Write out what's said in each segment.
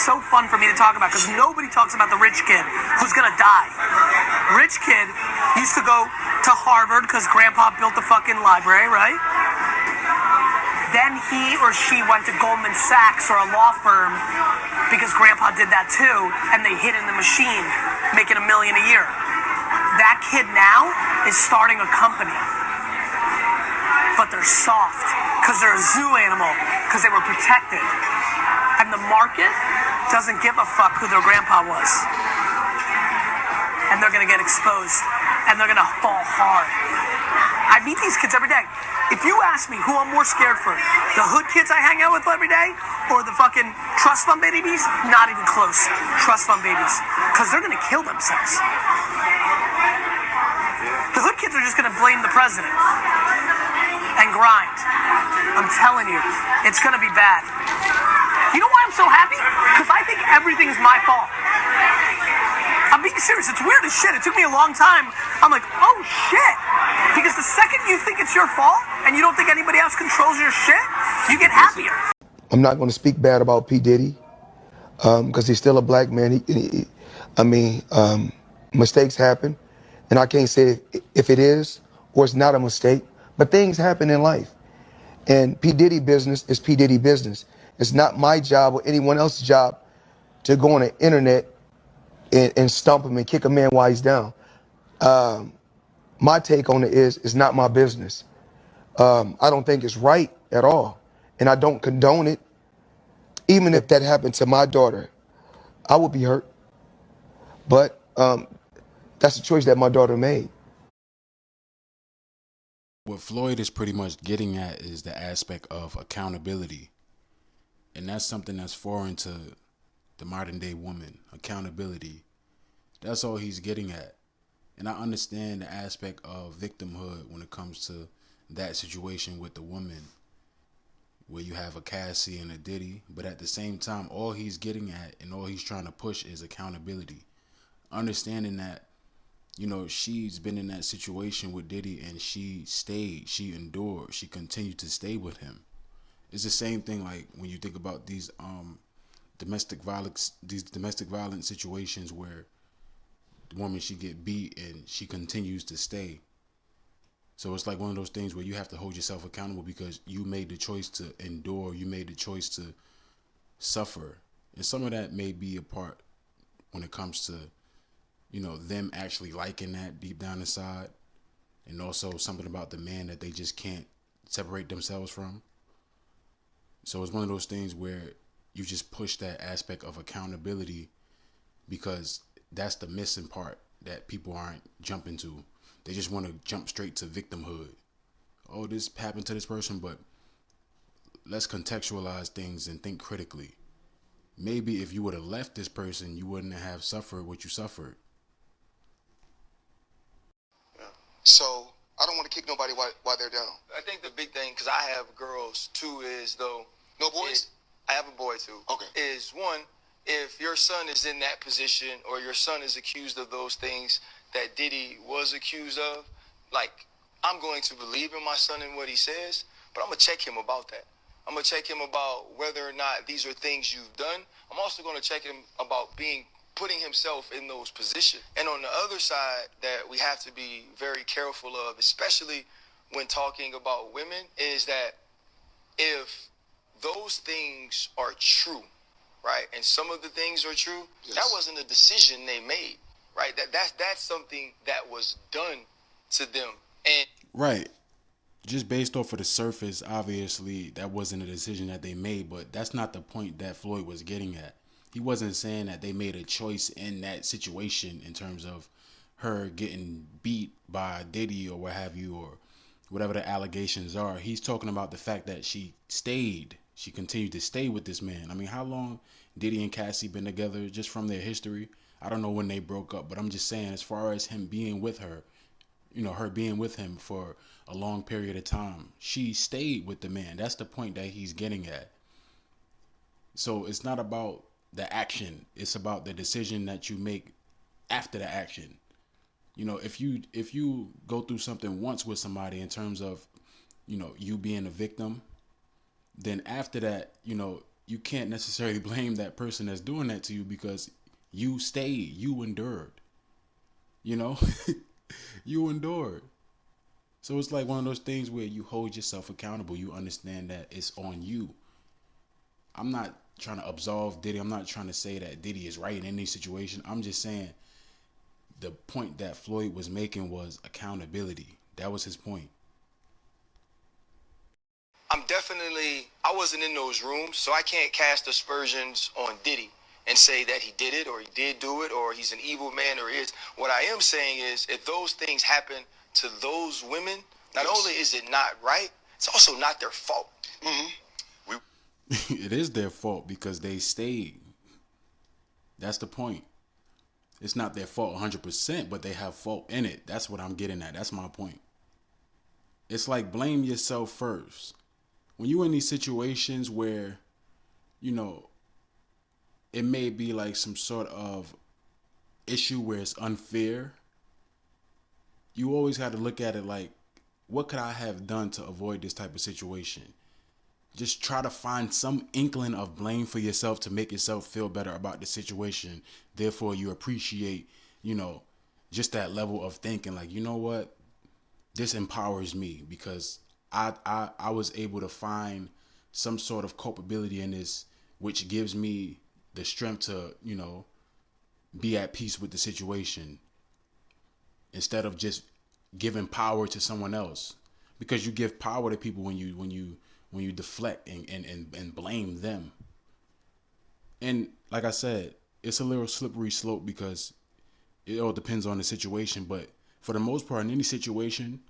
so fun for me to talk about because nobody talks about the rich kid who's gonna die. Rich kid used to go to Harvard because grandpa built the fucking library, right? Then he or she went to Goldman Sachs or a law firm because grandpa did that too, and they hid in the machine, making $1 million a year. That kid now is starting a company. But they're soft because they're a zoo animal because they were protected. And the market doesn't give a fuck who their grandpa was. And they're going to get exposed. And they're going to fall hard. I meet these kids every day. If you ask me who I'm more scared for, the hood kids I hang out with every day or the fucking trust fund babies, not even close. Trust fund babies. Because they're going to kill themselves. The hood kids are just going to blame the president and grind. I'm telling you, it's going to be bad. You know why I'm so happy? Because I think everything's my fault. I'm being serious. It's weird as shit. It took me a long time. I'm like, oh shit. Because the second you think it's your fault and you don't think anybody else controls your shit, you get happier. I'm not going to speak bad about P. Diddy because he's still a black man. Mistakes happen. And I can't say if it is or it's not a mistake, but things happen in life. And P. Diddy business is P. Diddy business. It's not my job or anyone else's job to go on the internet and stump him and kick a man while he's down. My take on it is it's not my business. I don't think it's right at all. And I don't condone it. Even if that happened to my daughter, I would be hurt. But that's a choice that my daughter made. What Floyd is pretty much getting at is the aspect of accountability. And that's something that's foreign to the modern day woman. Accountability. That's all he's getting at. And I understand the aspect of victimhood when it comes to that situation with the woman, where you have a Cassie and a Diddy. But at the same time, all he's getting at and all he's trying to push is accountability. Understanding that, she's been in that situation with Diddy and she stayed, she endured, she continued to stay with him. It's the same thing like when you think about these domestic violence situations where the woman, she get beat and she continues to stay. So it's like one of those things where you have to hold yourself accountable because you made the choice to endure, you made the choice to suffer. And some of that may be a part when it comes to, them actually liking that deep down inside. And also something about the man that they just can't separate themselves from. So it's one of those things where you just push that aspect of accountability because that's the missing part that people aren't jumping to. They just want to jump straight to victimhood. Oh, this happened to this person, but let's contextualize things and think critically. Maybe if you would have left this person, you wouldn't have suffered what you suffered. So I don't want to kick nobody while they're down. I think the big thing, because I have girls too, is though. No boys? I have a boy too. Okay. Is one, if your son is in that position or your son is accused of those things that Diddy was accused of, like, I'm going to believe in my son and what he says, but I'm going to check him about that. I'm going to check him about whether or not these are things you've done. I'm also going to check him about putting himself in those positions. And on the other side that we have to be very careful of, especially when talking about women, is that if those things are true, right, and some of the things are true, yes, that wasn't a decision they made, right? That's something that was done to them. And right. Just based off of the surface, obviously, that wasn't a decision that they made, but that's not the point that Floyd was getting at. He wasn't saying that they made a choice in that situation in terms of her getting beat by Diddy or what have you, or whatever the allegations are. He's talking about the fact that she continued to stay with this man. I mean, how long Diddy and Cassie been together, just from their history? I don't know when they broke up, but I'm just saying, as far as him being with her, her being with him for a long period of time, she stayed with the man. That's the point that he's getting at. So it's not about the action. It's about the decision that you make after the action. If you go through something once with somebody in terms of, you being a victim, then after that, you can't necessarily blame that person that's doing that to you because you stayed, you endured, you know, you endured. So it's like one of those things where you hold yourself accountable. You understand that it's on you. I'm not trying to absolve Diddy. I'm not trying to say that Diddy is right in any situation. I'm just saying the point that Floyd was making was accountability. That was his point. I wasn't in those rooms, so I can't cast aspersions on Diddy and say that he did it or he did do it or he's an evil man or is. What I am saying is if those things happen to those women, not only is it not right, it's also not their fault. It is their fault because they stayed. That's the point. It's not their fault 100%, but they have fault in it. That's what I'm getting at. That's my point. It's like blame yourself first. When you're in these situations where, you know, it may be like some sort of issue where it's unfair, you always have to look at it like, what could I have done to avoid this type of situation? Just try to find some inkling of blame for yourself to make yourself feel better about the situation. Therefore, you appreciate, you know, just that level of thinking like, you know what? This empowers me because I was able to find some sort of culpability in this, which gives me the strength to, you know, be at peace with the situation instead of just giving power to someone else. Because you give power to people when you deflect and blame them. And like I said, it's a little slippery slope because it all depends on the situation. But for the most part, in any situation,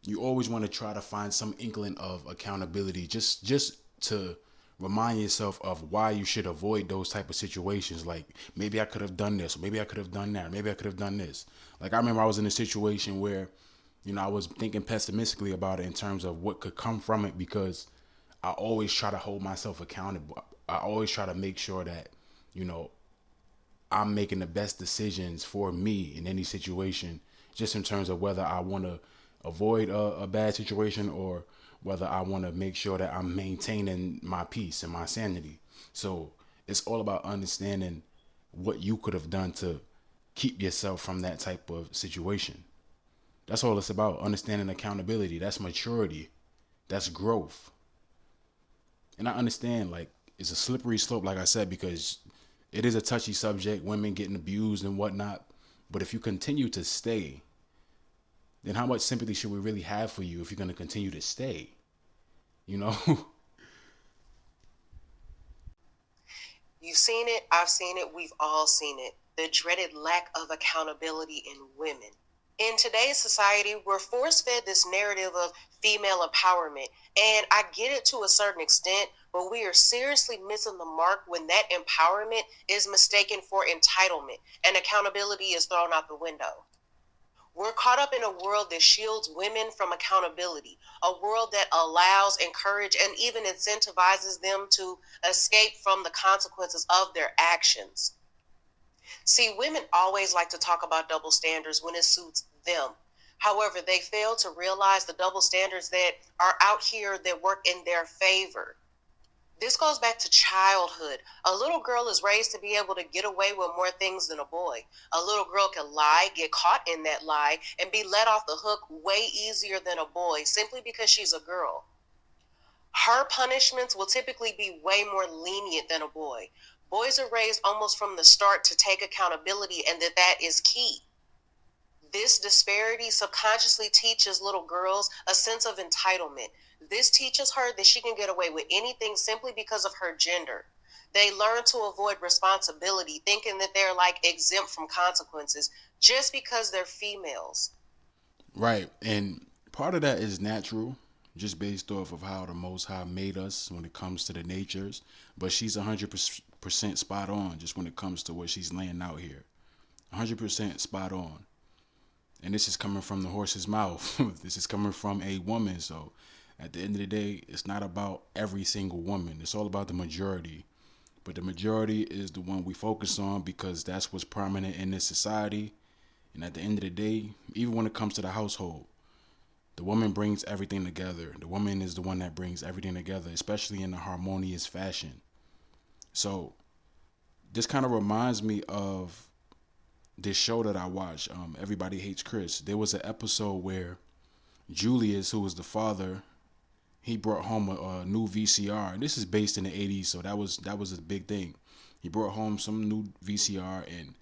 you always want to try to find some inkling of accountability, just to remind yourself of why you should avoid those type of situations. Like maybe I could have done this, maybe I could have done that, maybe I could have done this. Like I remember I was in a situation where, you know, I was thinking pessimistically about it in terms of what could come from it because I always try to hold myself accountable. I always try to make sure that, you know, I'm making the best decisions for me in any situation, just in terms of whether I want to avoid a bad situation or whether I want to make sure that I'm maintaining my peace and my sanity. So it's all about understanding what you could have done to keep yourself from that type of situation. That's all it's about. Understanding accountability. That's maturity. That's growth. And I understand, like, it's a slippery slope, like I said, because it is a touchy subject, women getting abused and whatnot. But if you continue to stay, then how much sympathy should we really have for you if you're going to continue to stay? You know? You've seen it, I've seen it, we've all seen it. The dreaded lack of accountability in women. In today's society, we're force fed this narrative of female empowerment. And I get it to a certain extent, but we are seriously missing the mark when that empowerment is mistaken for entitlement and accountability is thrown out the window. We're caught up in a world that shields women from accountability, a world that allows, encourages, and even incentivizes them to escape from the consequences of their actions. See, women always like to talk about double standards when it suits them. However, they fail to realize the double standards that are out here that work in their favor. This goes back to childhood. A little girl is raised to be able to get away with more things than a boy. A little girl can lie, get caught in that lie, and be let off the hook way easier than a boy simply because she's a girl. Her punishments will typically be way more lenient than a boy. Boys are raised almost from the start to take accountability, and that is key. This disparity subconsciously teaches little girls a sense of entitlement. This teaches her that she can get away with anything simply because of her gender. They learn to avoid responsibility, thinking that they're like exempt from consequences just because they're females. Right. And part of that is natural, just based off of how the Most High made us when it comes to the natures. But she's 100% spot on just when it comes to what she's laying out here. 100% spot on. And this is coming from the horse's mouth. This is coming from a woman. So at the end of the day, it's not about every single woman. It's all about the majority. But the majority is the one we focus on because that's what's prominent in this society. And at the end of the day, even when it comes to the household, The woman brings everything together. The woman is the one that brings everything together, especially in a harmonious fashion. So this kind of reminds me of this show that I watched, Everybody Hates Chris. There was an episode where Julius, who was the father, he brought home a new VCR. And this is based in the 80s, so that was a big thing. He brought home some new VCR, and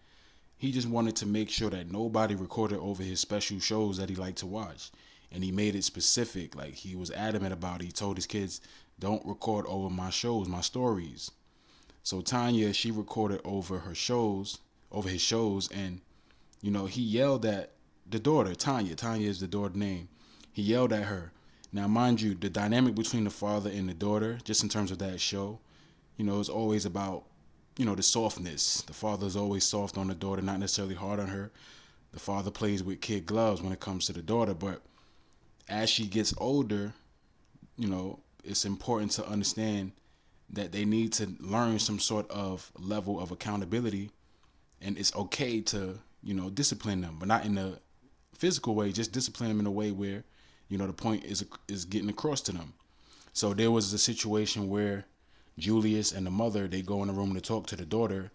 he just wanted to make sure that nobody recorded over his special shows that he liked to watch. And he made it specific. Like, he was adamant about it. He told his kids, don't record over my shows, my stories. So Tanya, she recorded over his shows, and, you know, he yelled at the daughter, Tanya. Tanya is the daughter's name. He yelled at her. Now, mind you, the dynamic between the father and the daughter, just in terms of that show, you know, is always about, you know, the softness. The father is always soft on the daughter, not necessarily hard on her. The father plays with kid gloves when it comes to the daughter, but as she gets older, you know, it's important to understand that they need to learn some sort of level of accountability, and it's okay to, you know, discipline them, but not in a physical way. Just discipline them in a way where, you know, the point is getting across to them. So there was a situation where Julius and the mother, they go in the room to talk to the daughter,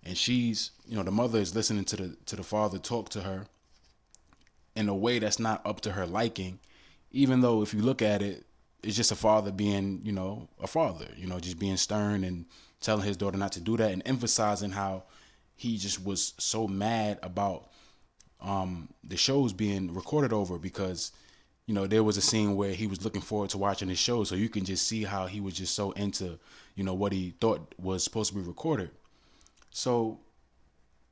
and she's, you know, the mother is listening to the father talk to her in a way that's not up to her liking, even though if you look at it, it's just a father being, you know, a father, you know, just being stern and telling his daughter not to do that, and emphasizing how he just was so mad about the shows being recorded over, because, you know, there was a scene where he was looking forward to watching his show, so you can just see how he was just so into, you know, what he thought was supposed to be recorded. So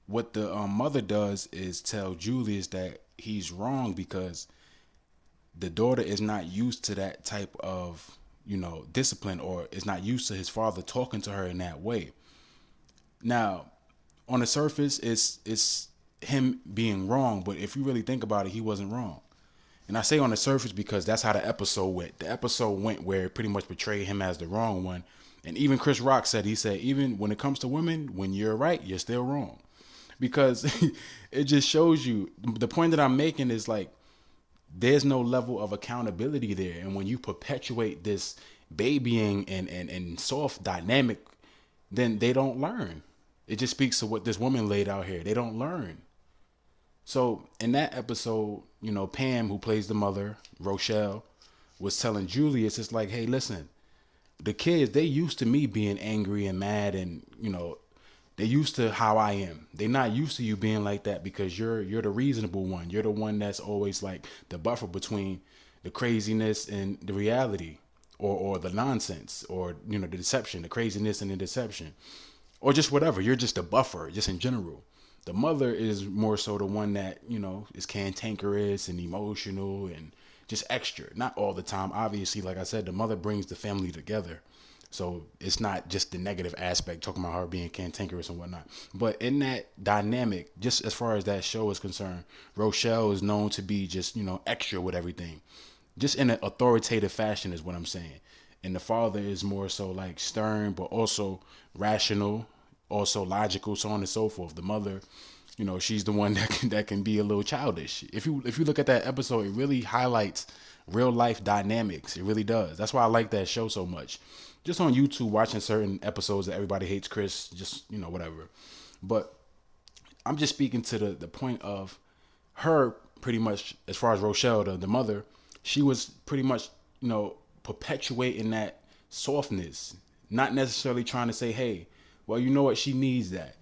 what the mother does is tell Julius that he's wrong because the daughter is not used to that type of, you know, discipline, or is not used to his father talking to her in that way. Now, on the surface, it's him being wrong, but if you really think about it, he wasn't wrong. And I say on the surface because that's how the episode went. The episode went where it pretty much portrayed him as the wrong one. And even Chris Rock said, even when it comes to women, when you're right, you're still wrong. Because it just shows you, the point that I'm making is like, there's no level of accountability there. And when you perpetuate this babying and soft dynamic, then they don't learn. It just speaks to what this woman laid out here. They don't learn. So in that episode, you know, Pam, who plays the mother, Rochelle, was telling Julius, it's like, hey, listen, the kids, they used to me being angry and mad, and, you know, they used to how I am. They're not used to you being like that, because you're the reasonable one. You're the one that's always like the buffer between the craziness and the reality, or the nonsense, or, you know, the deception, the craziness and the deception, or just whatever. You're just a buffer, just in general. The mother is more so the one that, you know, is cantankerous and emotional and just extra. Not all the time. Obviously, like I said, the mother brings the family together. So it's not just the negative aspect, talking about her being cantankerous and whatnot. But in that dynamic, just as far as that show is concerned, Rochelle is known to be just, you know, extra with everything. Just in an authoritative fashion is what I'm saying. And the father is more so like stern, but also rational, also logical, so on and so forth. The mother, you know, she's the one that can be a little childish. If you look at that episode, it really highlights real life dynamics. It really does. That's why I like that show so much. Just on YouTube, watching certain episodes that Everybody Hates Chris, just, you know, whatever. But I'm just speaking to the point of her, pretty much, as far as Rochelle, the mother, she was pretty much, you know, perpetuating that softness, not necessarily trying to say, hey, well, you know what, she needs that.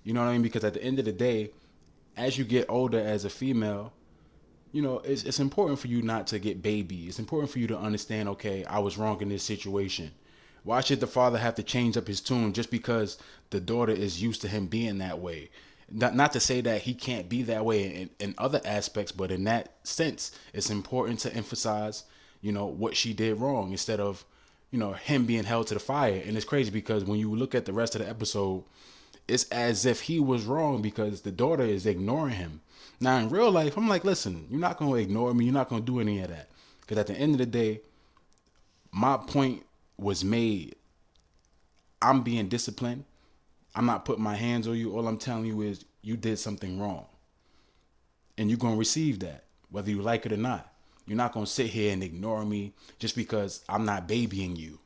You know what I mean? Because at the end of the day, as you get older as a female, you know, it's important for you not to get baby. It's important for you to understand, okay, I was wrong in this situation. Why should the father have to change up his tune just because the daughter is used to him being that way? Not to say that he can't be that way in other aspects, but in that sense, it's important to emphasize, you know, what she did wrong instead of, you know, him being held to the fire. And it's crazy because when you look at the rest of the episode, it's as if he was wrong because the daughter is ignoring him. Now, in real life, I'm like, listen, you're not going to ignore me. You're not going to do any of that. Because at the end of the day, my point was made. I'm being disciplined. I'm not putting my hands on you. All I'm telling you is you did something wrong. And you're going to receive that, whether you like it or not. You're not going to sit here and ignore me just because I'm not babying you.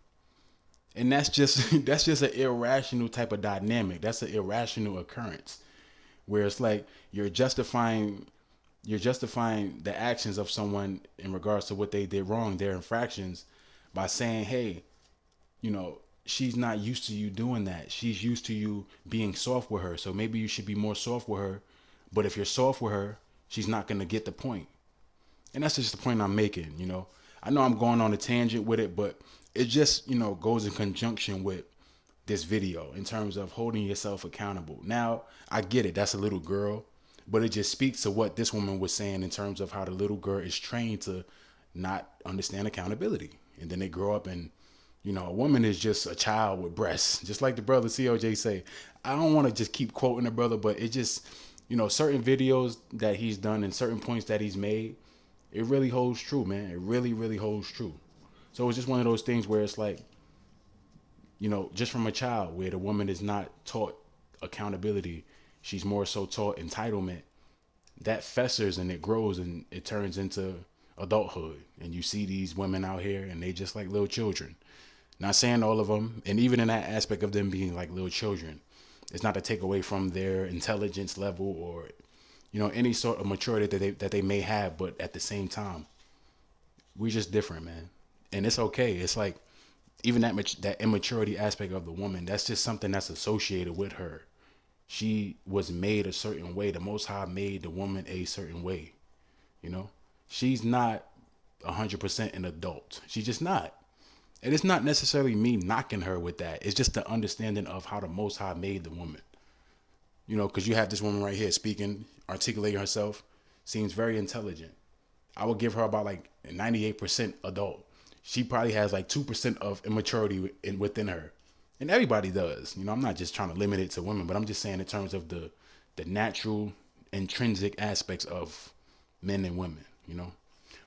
And that's just that's just an irrational type of dynamic. That's an irrational occurrence where it's like you're justifying the actions of someone in regards to what they did wrong, their infractions, by saying, hey, you know, she's not used to you doing that. She's used to you being soft with her. So maybe you should be more soft with her. But if you're soft with her, she's not going to get the point. And that's just the point I'm making, you know. I know I'm going on a tangent with it, but it just, you know, goes in conjunction with this video in terms of holding yourself accountable. Now, I get it. That's a little girl, but it just speaks to what this woman was saying in terms of how the little girl is trained to not understand accountability. And then they grow up and, you know, a woman is just a child with breasts, just like the brother COJ say. I don't want to just keep quoting the brother, but it just, you know, certain videos that he's done and certain points that he's made, it really holds true, man. It really, really holds true. So it's just one of those things where it's like, you know, just from a child where the woman is not taught accountability, she's more so taught entitlement. That festers and it grows and it turns into adulthood. And you see these women out here and they just like little children. Not saying all of them, and even in that aspect of them being like little children, it's not to take away from their intelligence level or, you know, any sort of maturity that they may have, but at the same time, we're just different, man. And it's okay. It's like even that immaturity aspect of the woman, that's just something that's associated with her. She was made a certain way. The Most High made the woman a certain way. You know, she's not 100% an adult. She's just not. And it's not necessarily me knocking her with that. It's just the understanding of how the Most High made the woman. You know, because you have this woman right here speaking, articulating herself, seems very intelligent. I would give her about like 98% adult. She probably has like 2% of immaturity within her. And everybody does. You know, I'm not just trying to limit it to women, but I'm just saying in terms of the natural, intrinsic aspects of men and women, you know.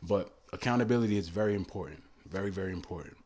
But accountability is very important. Very, very important.